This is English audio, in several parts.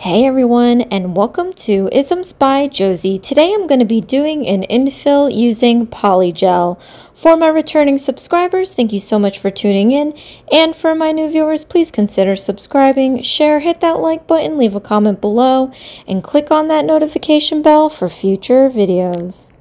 Hey everyone, and welcome to Isms by Josie. Today I'm going to be doing an infill using Polygel. For my returning subscribers, thank you so much for tuning in. And for my new viewers, please consider subscribing, share, hit that like button, leave a comment below, and click on that notification bell for future videos.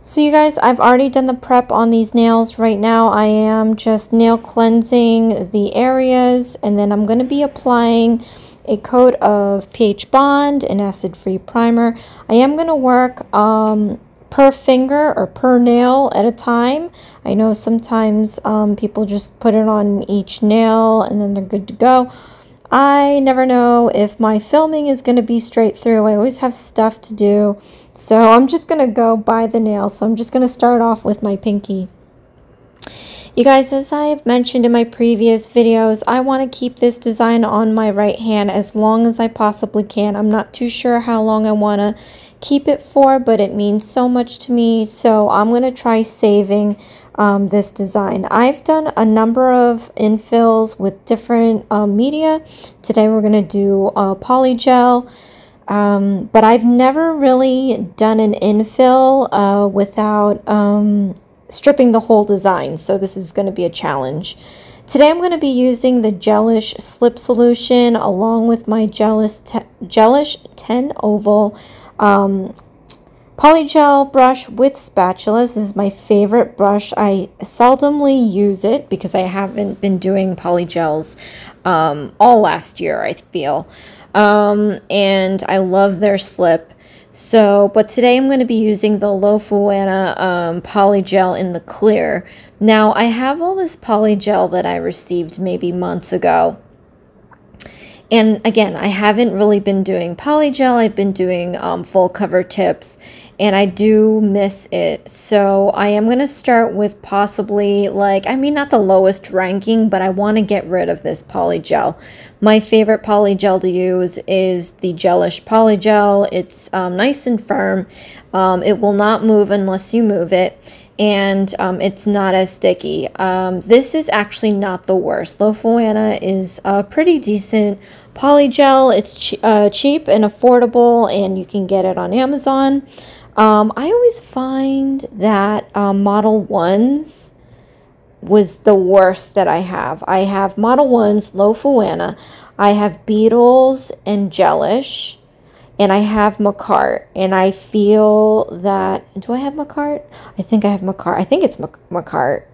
So you guys, I've already done the prep on these nails. Right now I am just nail cleansing the areas, and then I'm going to be applying a coat of pH Bond and acid-free primer. I am going to work per finger or per nail at a time. I know sometimes people just put it on each nail and then they're good to go. I never know if my filming is going to be straight through. I always have stuff to do. So I'm just going to go by the nail. So I'm just going to start off with my pinky. You guys, as I have mentioned in my previous videos, I want to keep this design on my right hand as long as I possibly can. I'm not too sure how long I want to keep it for, but it means so much to me. So I'm going to try saving this design. I've done a number of infills with different media. Today we're going to do Polygel. But I've never really done an infill without stripping the whole design, so this is going to be a challenge. Today I'm going to be using the Gelish Slip Solution along with my Gelish 10 Oval Polygel brush with spatula. This is my favorite brush. I seldomly use it because I haven't been doing polygels all last year, I feel. And I love their slip. So, but today I'm going to be using the Low Fuana Polygel in the clear. Now, I have all this Polygel that I received maybe months ago. And again, I haven't really been doing Polygel. I've been doing full cover tips, and I do miss it. So I am going to start with possibly, like, I mean, not the lowest ranking, but I want to get rid of this Polygel. My favorite Polygel to use is the Gelish Polygel. It's nice and firm. It will not move unless you move it. And it's not as sticky. This is actually not the worst. Low Fuana is a pretty decent polygel. It's cheap and affordable, and you can get it on Amazon. I always find that Model 1s was the worst that I have. I have Model 1s, Low Fuana. I have Beetles and Gelish. And I have Macart, and I feel that, do I have Macart? I think I have Macart. I think it's Macart,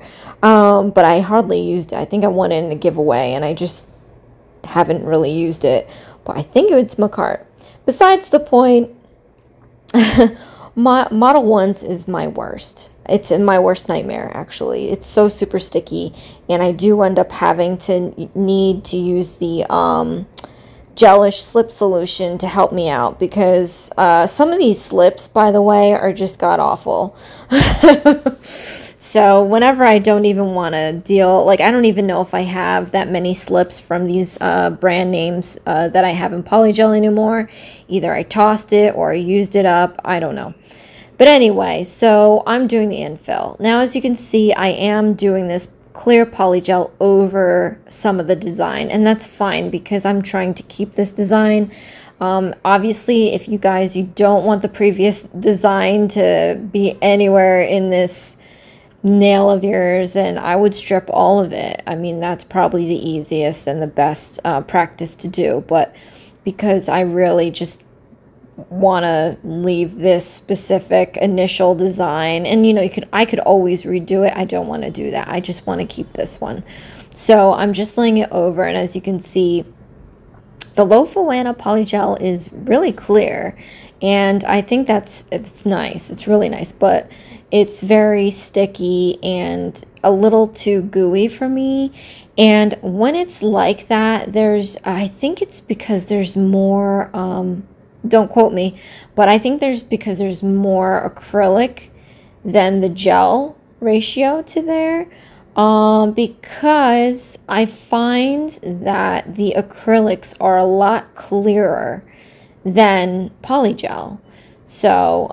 but I hardly used it. I think I won it in a giveaway, and I just haven't really used it, but I think it's Macart. Besides the point, Model 1s is my worst. It's in my worst nightmare, actually. It's so super sticky, and I do end up having to need to use the Gelish slip solution to help me out, because some of these slips, by the way, are just god-awful. So whenever I don't even want to deal, like, I don't even know if I have that many slips from these brand names that I have in Polygel anymore. Either I tossed it or I used it up. I don't know. But anyway, so I'm doing the infill. Now, as you can see, I am doing this clear polygel over some of the design, and that's fine because I'm trying to keep this design. Obviously, if you guys, you don't want the previous design to be anywhere in this nail of yours, and I would strip all of it. I mean, that's probably the easiest and the best practice to do, but because I really just want to leave this specific initial design, and you know, I could always redo it. I don't want to do that. I just want to keep this one. So I'm just laying it over, and as you can see, the Low Fuana Polygel is really clear, and I think it's nice. It's really nice, but it's very sticky and a little too gooey for me. And when it's like that, I think it's because there's more don't quote me, but I think because there's more acrylic than the gel ratio to there. Because I find that the acrylics are a lot clearer than polygel. So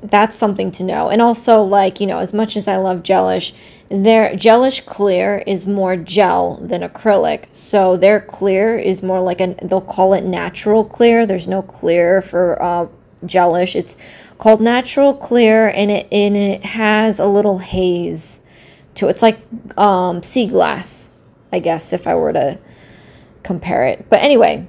that's something to know. And also, like, you know, as much as I love Gelish, their gelish clear is more gel than acrylic. So their clear is more like they'll call it natural clear. There's no clear for gelish. It's called natural clear, and it has a little haze to it. It's like sea glass, I guess, if I were to compare it. But anyway,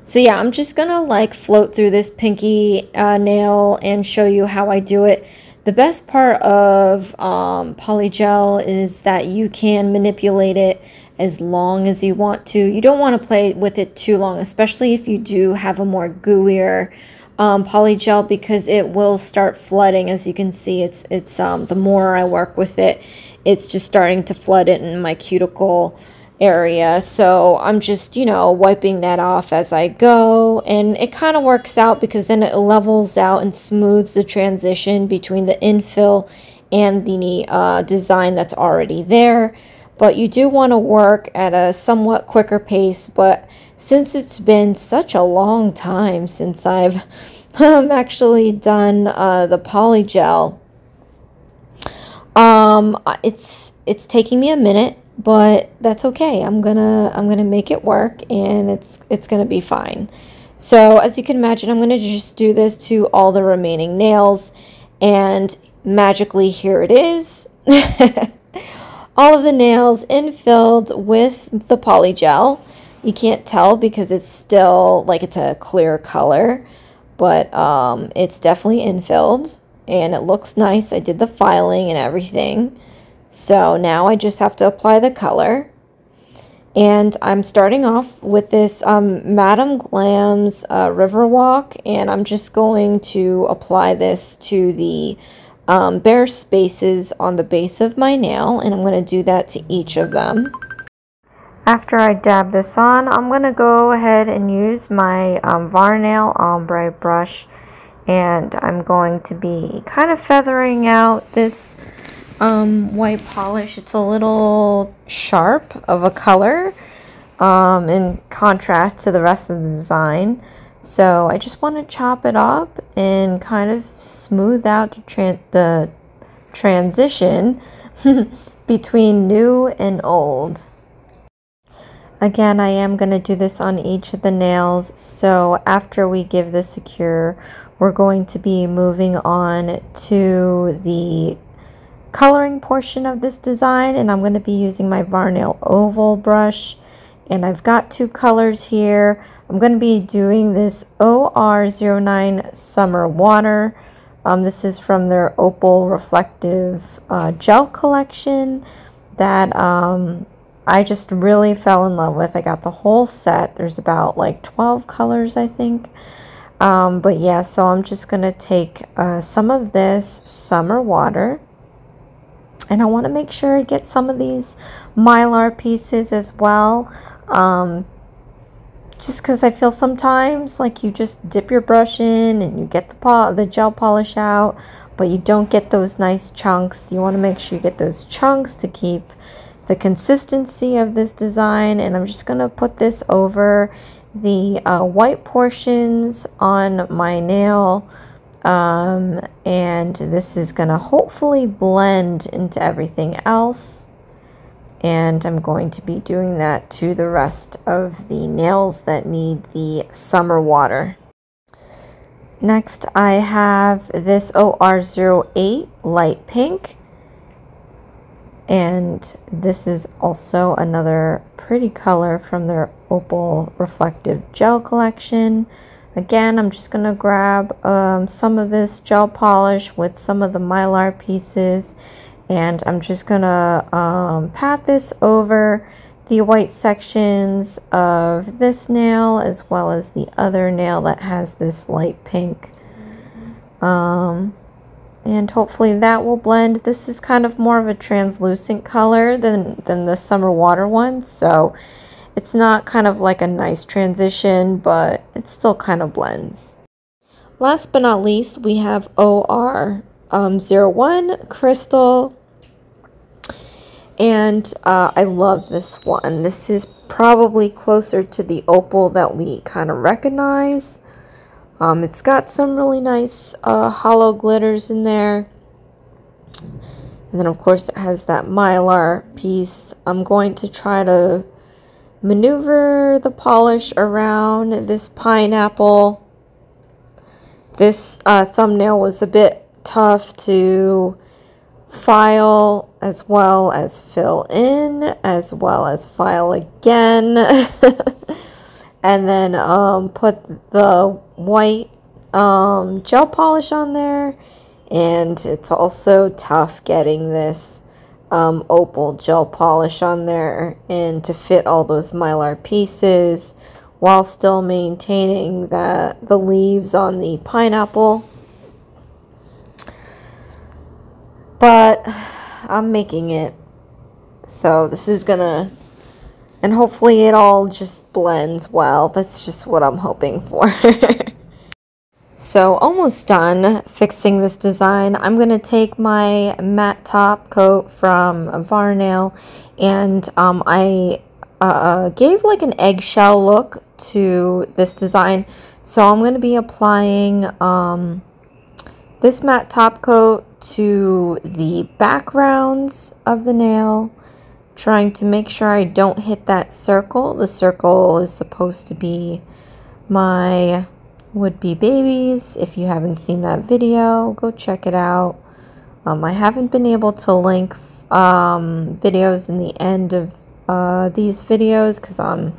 so yeah, I'm just gonna like float through this pinky nail and show you how I do it. The best part of Polygel is that you can manipulate it as long as you want to. You don't want to play with it too long, especially if you do have a more gooier Polygel, because it will start flooding. As you can see, it's the more I work with it, it's just starting to flood it in my cuticle area. So I'm just, you know, wiping that off as I go, and it kind of works out because then it levels out and smooths the transition between the infill and the design that's already there. But you do want to work at a somewhat quicker pace. But since it's been such a long time since I've actually done the Polygel, it's taking me a minute, but that's okay. I'm gonna make it work, and it's gonna be fine. So as you can imagine, I'm gonna just do this to all the remaining nails, and magically here it is. All of the nails infilled with the Polygel. You can't tell because it's still like it's a clear color, but it's definitely infilled, and it looks nice. I did the filing and everything. So now I just have to apply the color, and I'm starting off with this Madame Glam's Riverwalk, and I'm just going to apply this to the bare spaces on the base of my nail, and I'm going to do that to each of them. After I dab this on, I'm going to go ahead and use my Varnail ombre brush, and I'm going to be kind of feathering out this white polish. It's a little sharp of a color in contrast to the rest of the design. So I just want to chop it up and kind of smooth out the transition between new and old. Again, I am going to do this on each of the nails. So after we give this a cure, we're going to be moving on to the coloring portion of this design, and I'm going to be using my Varnail oval brush, and I've got two colors here. I'm going to be doing this OR09 Summer Water. This is from their Opal Reflective Gel collection that I just really fell in love with. I got the whole set. There's about like 12 colors, I think. But yeah, so I'm just going to take some of this Summer Water, and I want to make sure I get some of these mylar pieces as well. Just because I feel sometimes like you just dip your brush in and you get the gel polish out, but you don't get those nice chunks. You want to make sure you get those chunks to keep the consistency of this design. And I'm just going to put this over the white portions on my nail. And this is going to hopefully blend into everything else. And I'm going to be doing that to the rest of the nails that need the summer water. Next, I have this OR08 light pink. And this is also another pretty color from their Opal Reflective Gel collection. Again, I'm just going to grab some of this gel polish with some of the mylar pieces, and I'm just going to pat this over the white sections of this nail as well as the other nail that has this light pink. And hopefully that will blend. This is kind of more of a translucent color than the summer water one, so it's not kind of like a nice transition, but it still kind of blends. Last but not least, we have OR01 Crystal. And I love this one. This is probably closer to the opal that we kind of recognize. It's got some really nice hollow glitters in there. And then of course it has that mylar piece. I'm going to try to maneuver the polish around this pineapple. This thumbnail was a bit tough to file as well as fill in, as well as file again. And then put the white gel polish on there. And it's also tough getting this opal gel polish on there and to fit all those mylar pieces while still maintaining the leaves on the pineapple. But I'm making it. So this is gonna, and hopefully it all just blends well. That's just what I'm hoping for. So almost done fixing this design. I'm going to take my matte top coat from Varnail, and I gave like an eggshell look to this design. So I'm going to be applying this matte top coat to the backgrounds of the nail, trying to make sure I don't hit that circle. The circle is supposed to be my would-be babies. If you haven't seen that video, go check it out. I haven't been able to link videos in the end of these videos because I'm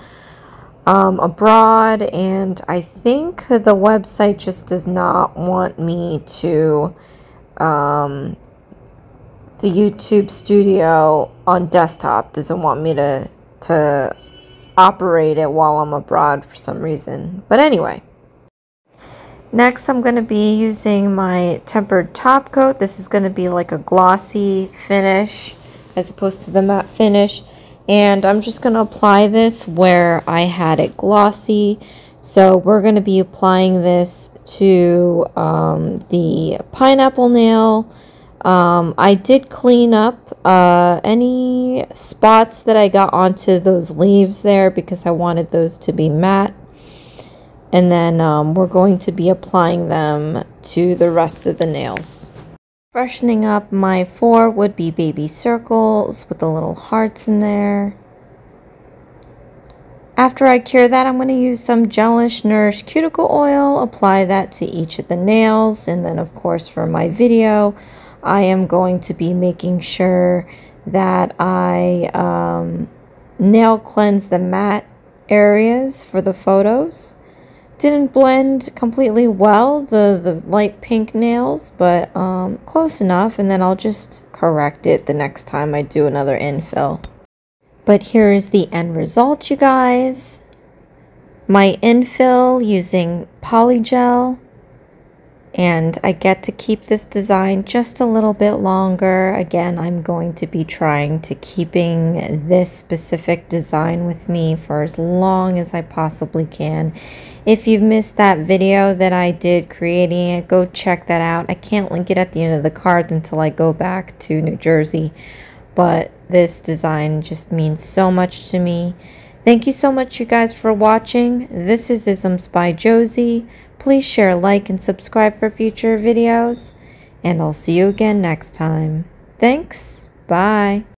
abroad, and I think the website just does not want me to the YouTube studio on desktop doesn't want me to operate it while I'm abroad for some reason. But anyway, next I'm going to be using my tempered top coat. This is going to be like a glossy finish as opposed to the matte finish. And I'm just going to apply this where I had it glossy. So we're going to be applying this to the pineapple nail. I did clean up any spots that I got onto those leaves there because I wanted those to be matte. And then we're going to be applying them to the rest of the nails. Freshening up my 4 would-be baby circles with the little hearts in there. After I cure that, I'm going to use some Gelish Nourish Cuticle Oil, apply that to each of the nails, and then of course for my video, I am going to be making sure that I nail cleanse the matte areas for the photos. Didn't blend completely well, the light pink nails, but close enough, and then I'll just correct it the next time I do another infill. But here's the end result, you guys. My infill using Polygel, and I get to keep this design just a little bit longer. Again, I'm going to be trying to keeping this specific design with me for as long as I possibly can. If you've missed that video that I did creating it, go check that out. I can't link it at the end of the cards until I go back to New Jersey. But this design just means so much to me. Thank you so much, you guys, for watching. This is Isms by Josie. Please share, like, and subscribe for future videos. And I'll see you again next time. Thanks. Bye.